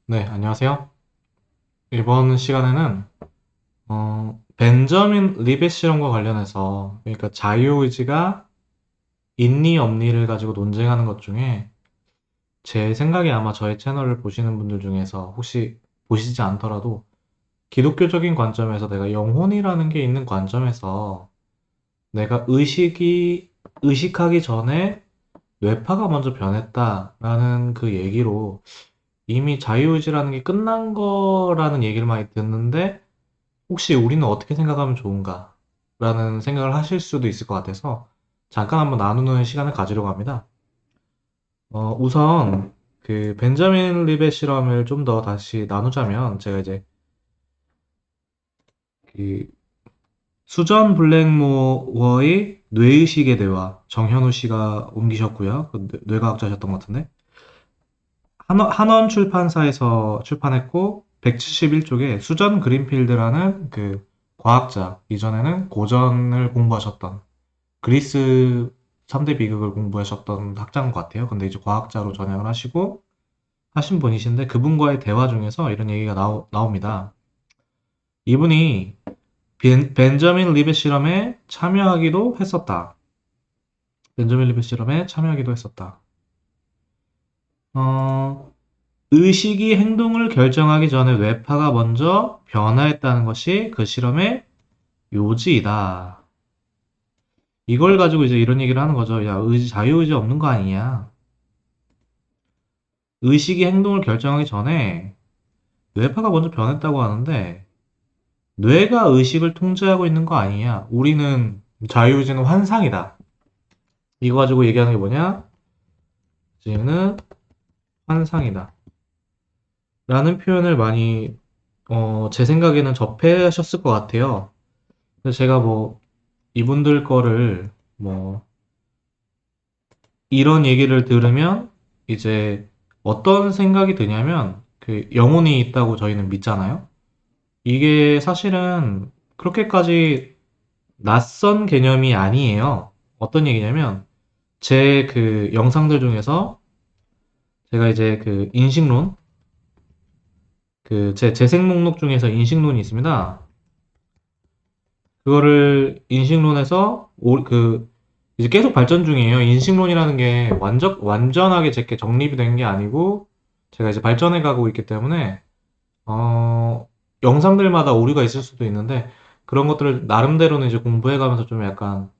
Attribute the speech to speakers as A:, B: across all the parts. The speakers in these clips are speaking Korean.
A: 네, 안녕하세요. 이번 시간에는 벤저민 리벳 실험과 관련해서 그러니까 자유의지가 있니 없니를 가지고 논쟁하는 것 중에 제 생각에 아마 저의 채널을 보시는 분들 중에서 혹시 보시지 않더라도 기독교적인 관점에서 내가 영혼이라는 게 있는 관점에서 내가 의식하기 전에 뇌파가 먼저 변했다라는 그 얘기로 이미 자유의지라는 게 끝난 거라는 얘기를 많이 듣는데 혹시 우리는 어떻게 생각하면 좋은가? 라는 생각을 하실 수도 있을 것 같아서 잠깐 한번 나누는 시간을 가지려고 합니다. 우선 그 벤자민 리벳 실험을 좀 더 다시 나누자면 제가 이제 그 수전 블랙모어의 뇌의식의 대화 정현우 씨가 옮기셨고요. 그 뇌과학자셨던 것 같은데 한원 출판사에서 출판했고 171쪽에 수전 그린필드라는 그 과학자 이전에는 고전을 공부하셨던 그리스 3대 비극을 공부하셨던 학자인 것 같아요. 근데 이제 과학자로 전향을 하시고 하신 분이신데 그분과의 대화 중에서 이런 얘기가 나옵니다. 이분이 벤저민 리벳 실험에 참여하기도 했었다. 벤저민 리벳 실험에 참여하기도 했었다. 어, 의식이 행동을 결정하기 전에 뇌파가 먼저 변화했다는 것이 그 실험의 요지이다. 이걸 가지고 이제 이런 얘기를 하는 거죠. 야, 자유의지 없는 거 아니냐. 의식이 행동을 결정하기 전에 뇌파가 먼저 변했다고 하는데 뇌가 의식을 통제하고 있는 거 아니냐? 우리는 자유의지는 환상이다. 이거 가지고 얘기하는 게 뭐냐? 자유는 환상이다. 라는 표현을 많이 제 생각에는 접하셨을 것 같아요. 그래서 제가 뭐 이분들 거를 뭐 이런 얘기를 들으면 이제 어떤 생각이 드냐면 그 영혼이 있다고 저희는 믿잖아요. 이게 사실은 그렇게까지 낯선 개념이 아니에요. 어떤 얘기냐면 제 그 영상들 중에서 제가 이제 그 인식론 그 제 재생 목록 중에서 인식론이 있습니다. 그거를 인식론에서 그 이제 계속 발전 중이에요. 인식론이라는 게 완전하게 제게 정립이 된 게 아니고 제가 이제 발전해 가고 있기 때문에 어, 영상들마다 오류가 있을 수도 있는데 그런 것들을 나름대로는 이제 공부해 가면서 좀 약간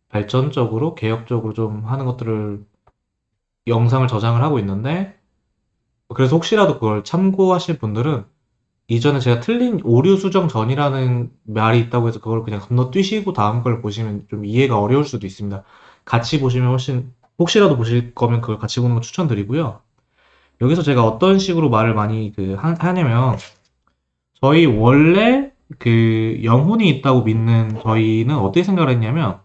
A: 발전적으로 개혁적으로 좀 하는 것들을 영상을 저장을 하고 있는데 그래서 혹시라도 그걸 참고하실 분들은 이전에 제가 틀린 오류 수정 전이라는 말이 있다고 해서 그걸 그냥 건너뛰시고 다음 걸 보시면 좀 이해가 어려울 수도 있습니다. 같이 보시면 훨씬 혹시라도 보실 거면 그걸 같이 보는 거 추천드리고요. 여기서 제가 어떤 식으로 말을 많이 하냐면 저희 원래 그 영혼이 있다고 믿는 저희는 어떻게 생각을 했냐면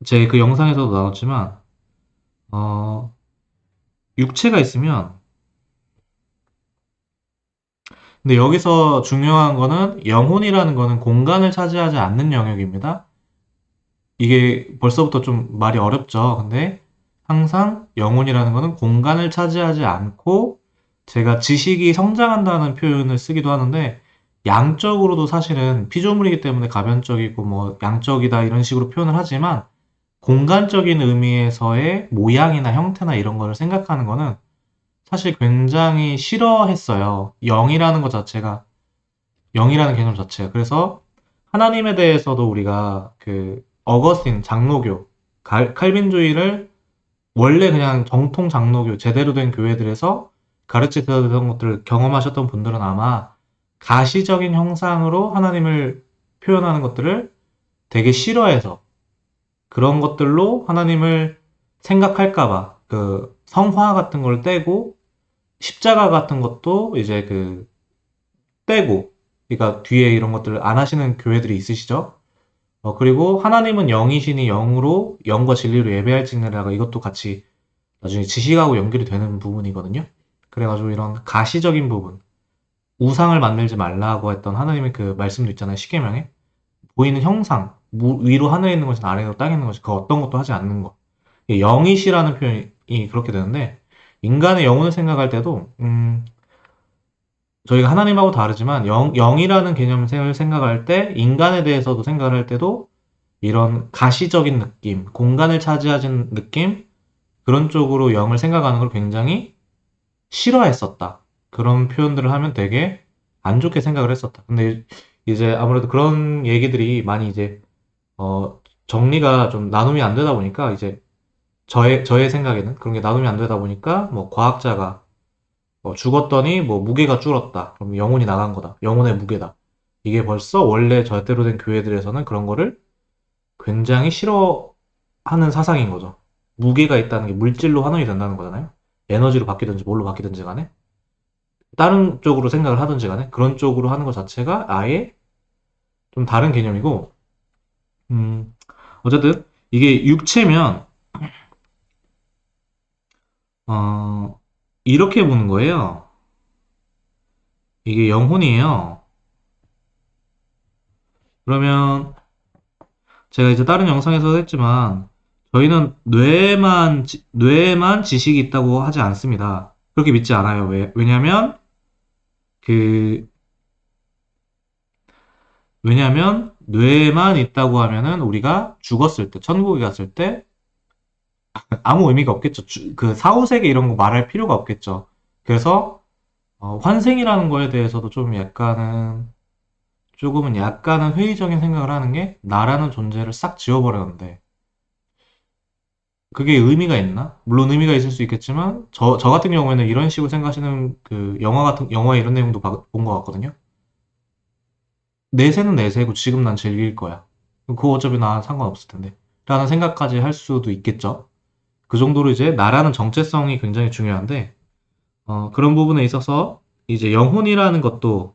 A: 제 그 영상에서도 나왔지만 어, 육체가 있으면 근데 여기서 중요한 거는 영혼이라는 거는 공간을 차지하지 않는 영역입니다. 이게 벌써부터 좀 말이 어렵죠. 근데 항상 영혼이라는 거는 공간을 차지하지 않고 제가 지식이 성장한다는 표현을 쓰기도 하는데 양적으로도 사실은 피조물이기 때문에 가변적이고 뭐 양적이다 이런 식으로 표현을 하지만 공간적인 의미에서의 모양이나 형태나 이런 거를 생각하는 거는 사실 굉장히 싫어했어요. 영이라는 것 자체가, 영이라는 개념 자체가. 그래서 하나님에 대해서도 우리가 그 어거스틴 장로교, 칼빈주의를 원래 그냥 정통 장로교, 제대로 된 교회들에서 가르치던 것들을 경험하셨던 분들은 아마 가시적인 형상으로 하나님을 표현하는 것들을 되게 싫어해서 그런 것들로 하나님을 생각할까봐 그 성화 같은 걸 떼고 십자가 같은 것도 이제 그 떼고 그러니까 뒤에 이런 것들을 안 하시는 교회들이 있으시죠? 그리고 하나님은 영이시니 영으로 영과 진리로 예배할지니라가 이것도 같이 나중에 지식하고 연결이 되는 부분이거든요. 그래가지고 이런 가시적인 부분, 우상을 만들지 말라고 했던 하나님의 그 말씀도 있잖아요. 십계명에 보이는 형상, 위로 하늘에 있는 것이 아래로 땅에 있는 것이 그 어떤 것도 하지 않는 것. 영이시라는 표현이 그렇게 되는데 인간의 영혼을 생각할 때도 저희가 하나님하고 다르지만 영이라는 개념을 생각할 때 인간에 대해서도 생각을 할 때도 이런 가시적인 느낌, 공간을 차지하는 느낌 그런 쪽으로 영을 생각하는 걸 굉장히 싫어했었다. 그런 표현들을 하면 되게 안 좋게 생각을 했었다. 근데 이제 아무래도 그런 얘기들이 많이 이제 정리가 좀 나눔이 안 되다 보니까 이제 저의 생각에는 그런 게 나눔이 안 되다 보니까 뭐 과학자가 죽었더니 뭐 무게가 줄었다. 그럼 영혼이 나간 거다. 영혼의 무게다. 이게 벌써 원래 절대로 된 교회들에서는 그런 거를 굉장히 싫어하는 사상인 거죠. 무게가 있다는 게 물질로 환원이 된다는 거잖아요. 에너지로 바뀌든지 뭘로 바뀌든지 간에 다른 쪽으로 생각을 하든지 간에 그런 쪽으로 하는 것 자체가 아예 좀 다른 개념이고 음, 어쨌든 이게 육체면 어, 이렇게 보는 거예요. 이게 영혼이에요. 그러면 제가 이제 다른 영상에서 했지만 저희는 뇌에만 지식이 있다고 하지 않습니다. 그렇게 믿지 않아요. 왜냐면 그 왜냐면 뇌에만 있다고 하면은 우리가 죽었을 때 천국에 갔을 때 아무 의미가 없겠죠. 그 사후세계 이런 거 말할 필요가 없겠죠. 그래서 환생이라는 거에 대해서도 조금은 약간은 회의적인 생각을 하는 게 나라는 존재를 싹 지워버렸는데 그게 의미가 있나? 물론 의미가 있을 수 있겠지만 저 같은 경우에는 이런 식으로 생각하시는 그 영화 이런 내용도 본 것 같거든요. 내세는 내세고 지금 난 즐길 거야. 그거 어차피 나 상관없을 텐데. 라는 생각까지 할 수도 있겠죠. 그 정도로 이제 나라는 정체성이 굉장히 중요한데, 그런 부분에 있어서 이제 영혼이라는 것도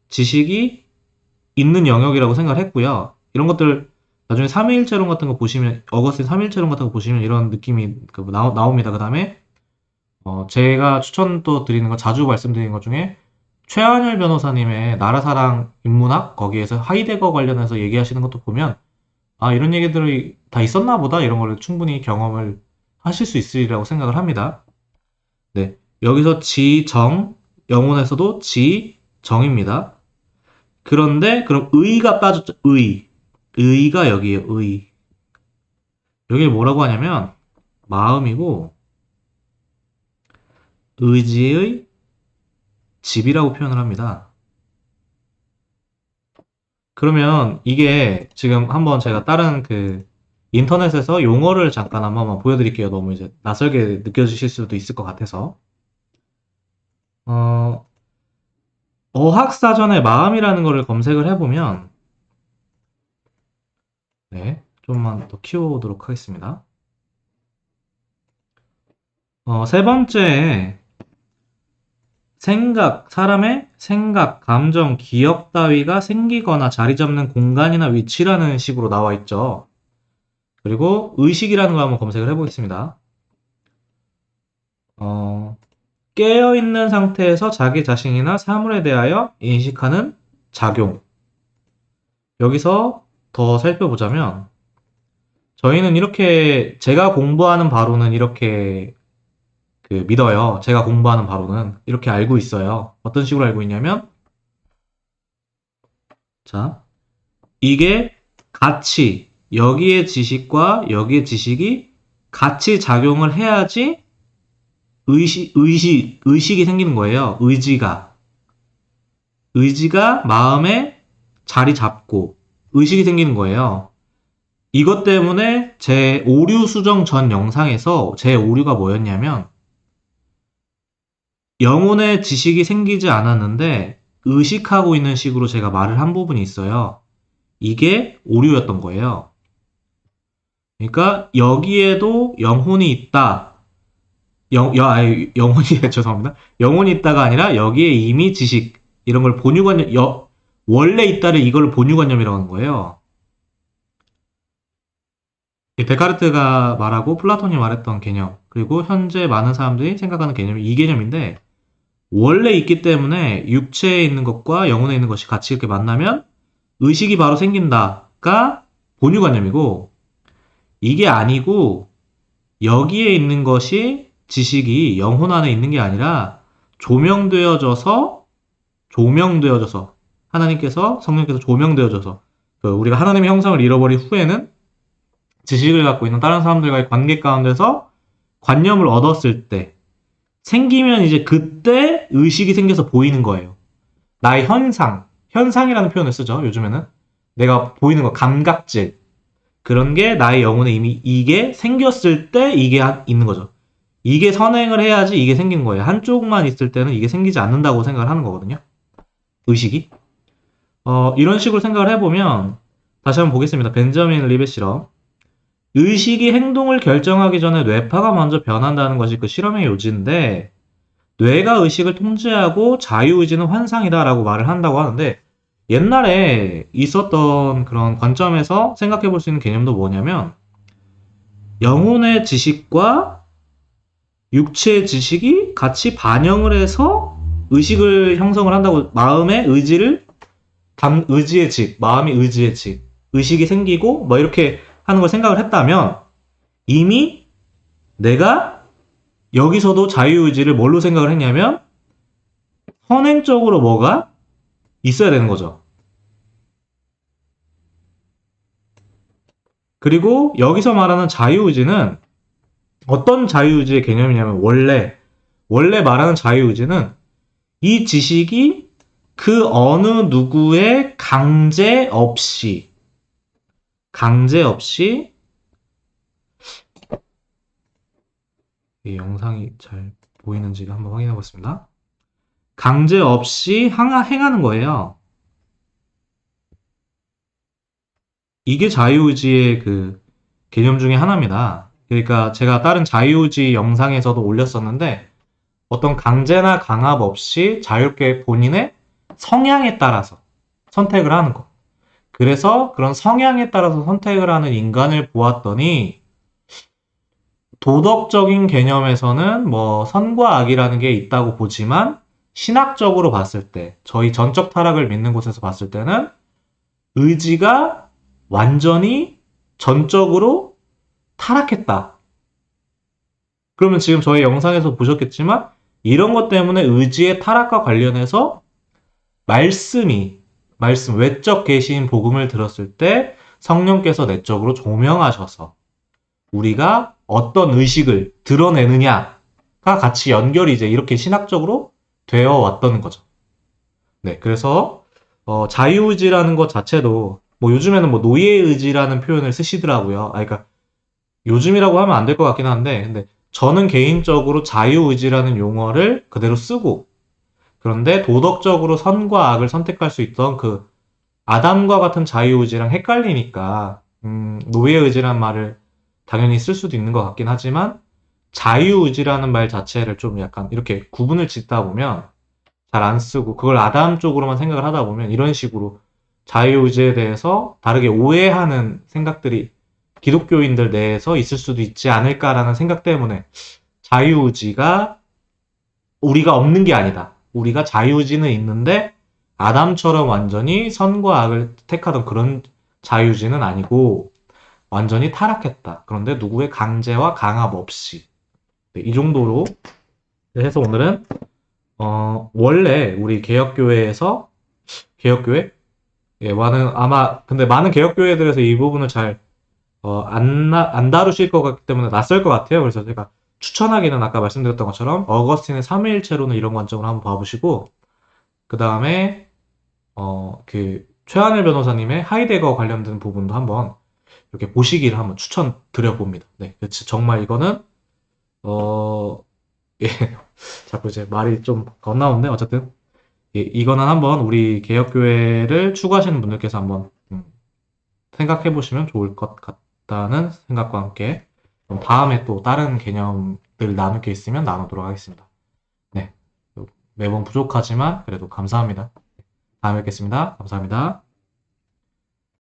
A: 지식이 있는 영역이라고 생각을 했고요. 이런 것들 나중에 삼위일체론 같은 거 보시면, 어거스틴 삼위일체론 같은 거 보시면 이런 느낌이 나옵니다. 그 다음에, 제가 추천 또 드리는 거 자주 말씀드리는 것 중에 최한열 변호사님의 나라사랑 인문학 거기에서 하이데거 관련해서 얘기하시는 것도 보면 아 이런 얘기들이 다 있었나 보다 이런 걸 충분히 경험을 하실 수 있으리라고 생각을 합니다. 네, 여기서 지정 영혼에서도 지정입니다. 그런데 그럼 의가 빠졌죠. 의가 여기에요. 여기 뭐라고 하냐면 마음이고 의지의 집이라고 표현을 합니다. 그러면 이게 지금 한번 제가 다른 그 인터넷에서 용어를 잠깐 한번 보여드릴게요. 너무 이제 낯설게 느껴지실 수도 있을 것 같아서. 어, 어학사전에 마음이라는 거를 검색을 해보면, 네, 좀만 더 키워보도록 하겠습니다. 세 번째, 사람의 생각, 감정, 기억 따위가 생기거나 자리 잡는 공간이나 위치라는 식으로 나와 있죠. 그리고 의식이라는 거 한번 검색을 해보겠습니다. 깨어있는 상태에서 자기 자신이나 사물에 대하여 인식하는 작용. 여기서 더 살펴보자면, 저희는 이렇게, 제가 공부하는 바로는 이렇게 믿어요. 제가 공부하는 바로는 이렇게 알고 있어요. 어떤 식으로 알고 있냐면, 자, 이게 같이, 여기에 지식과 여기에 지식이 같이 작용을 해야지 의식이 생기는 거예요. 의지가 마음에 자리 잡고 의식이 생기는 거예요. 이것 때문에 제 오류 수정 전 영상에서 제 오류가 뭐였냐면 영혼의 지식이 생기지 않았는데 의식하고 있는 식으로 제가 말을 한 부분이 있어요. 이게 오류였던 거예요. 그러니까 여기에도 영혼이 있다. 영혼이 죄송합니다. 영혼이 있다가 아니라 여기에 이미 지식 이런 걸 본유관념 원래 있다를 이걸 본유관념이라고 하는 거예요. 데카르트가 말하고 플라톤이 말했던 개념 그리고 현재 많은 사람들이 생각하는 개념이 이 개념인데 원래 있기 때문에 육체에 있는 것과 영혼에 있는 것이 같이 이렇게 만나면 의식이 바로 생긴다가 본유관념이고 이게 아니고 여기에 있는 것이 지식이 영혼 안에 있는 게 아니라 조명되어져서 조명되어져서 하나님께서 성령께서 조명되어져서 우리가 하나님의 형상을 잃어버린 후에는 지식을 갖고 있는 다른 사람들과의 관계 가운데서 관념을 얻었을 때 생기면 이제 그때 의식이 생겨서 보이는 거예요. 나의 현상이라는 표현을 쓰죠. 요즘에는 내가 보이는 거, 감각질 그런 게 나의 영혼에 이미 이게 생겼을 때 이게 있는 거죠. 이게 선행을 해야지 이게 생긴 거예요. 한쪽만 있을 때는 이게 생기지 않는다고 생각을 하는 거거든요. 의식이. 이런 식으로 생각을 해보면 다시 한번 보겠습니다. 벤저민 리벳 실험. 의식이 행동을 결정하기 전에 뇌파가 먼저 변한다는 것이 그 실험의 요지인데 뇌가 의식을 통제하고 자유의지는 환상이다라고 말을 한다고 하는데 옛날에 있었던 그런 관점에서 생각해 볼 수 있는 개념도 뭐냐면 영혼의 지식과 육체의 지식이 같이 반영을 해서 의식을 형성을 한다고 마음의 의지의 직, 마음이 의지의 직, 의식이 생기고 뭐 이렇게 하는 걸 생각을 했다면 이미 내가 여기서도 자유의지를 뭘로 생각을 했냐면 선행적으로 뭐가 있어야 되는 거죠. 그리고 여기서 말하는 자유의지는 어떤 자유의지의 개념이냐면 원래 말하는 자유의지는 이 지식이 그 어느 누구의 강제 없이 이 영상이 잘 보이는지 한번 확인해 보겠습니다. 강제 없이 행하는 거예요. 이게 자유의지의 그 개념 중에 하나입니다. 그러니까 제가 다른 자유의지 영상에서도 올렸었는데 어떤 강제나 강압 없이 자유롭게 본인의 성향에 따라서 선택을 하는 거. 그래서 그런 성향에 따라서 선택을 하는 인간을 보았더니 도덕적인 개념에서는 뭐 선과 악이라는 게 있다고 보지만 신학적으로 봤을 때 저희 전적 타락을 믿는 곳에서 봤을 때는 의지가 완전히 전적으로 타락했다. 그러면 지금 저희 영상에서 보셨겠지만 이런 것 때문에 의지의 타락과 관련해서 외적 계시인 복음을 들었을 때 성령께서 내적으로 조명하셔서 우리가 어떤 의식을 드러내느냐가 같이 연결이 이제 이렇게 신학적으로 되어 왔던 거죠. 네, 그래서 자유의지라는 것 자체도 뭐 요즘에는 뭐 노예의지라는 표현을 쓰시더라고요. 그러니까 요즘이라고 하면 안 될 것 같긴 한데, 근데 저는 개인적으로 자유의지라는 용어를 그대로 쓰고, 그런데 도덕적으로 선과 악을 선택할 수 있던 그 아담과 같은 자유의지랑 헷갈리니까, 노예의지란 말을 당연히 쓸 수도 있는 것 같긴 하지만, 자유의지라는 말 자체를 좀 약간 이렇게 구분을 짓다 보면 잘 안 쓰고, 그걸 아담 쪽으로만 생각을 하다 보면 이런 식으로 자유의지에 대해서 다르게 오해하는 생각들이 기독교인들 내에서 있을 수도 있지 않을까라는 생각 때문에 자유의지가 우리가 없는 게 아니다. 우리가 자유의지는 있는데 아담처럼 완전히 선과 악을 택하던 그런 자유의지는 아니고 완전히 타락했다. 그런데 누구의 강제와 강압 없이. 네, 이 정도로 해서 오늘은 원래 우리 개혁교회? 예, 근데 많은 개혁교회들에서 이 부분을 잘 안 다루실 것 같기 때문에 낯설 것 같아요. 그래서 제가 추천하기는 아까 말씀드렸던 것처럼 어거스틴의 삼위일체론을 이런 관점으로 한번 봐보시고 그 다음에 최하늘 변호사님의 하이데거 관련된 부분도 한번 이렇게 보시기를 한번 추천드려봅니다. 네, 정말 이거는 예, 자꾸 이제 말이 좀 겉나오는데 어쨌든 예, 이거는 한번 우리 개혁교회를 추구하시는 분들께서 한번 생각해 보시면 좋을 것 같다는 생각과 함께 그럼 다음에 또 다른 개념들 나눌 게 있으면 나누도록 하겠습니다. 네, 매번 부족하지만 그래도 감사합니다. 다음에 뵙겠습니다. 감사합니다.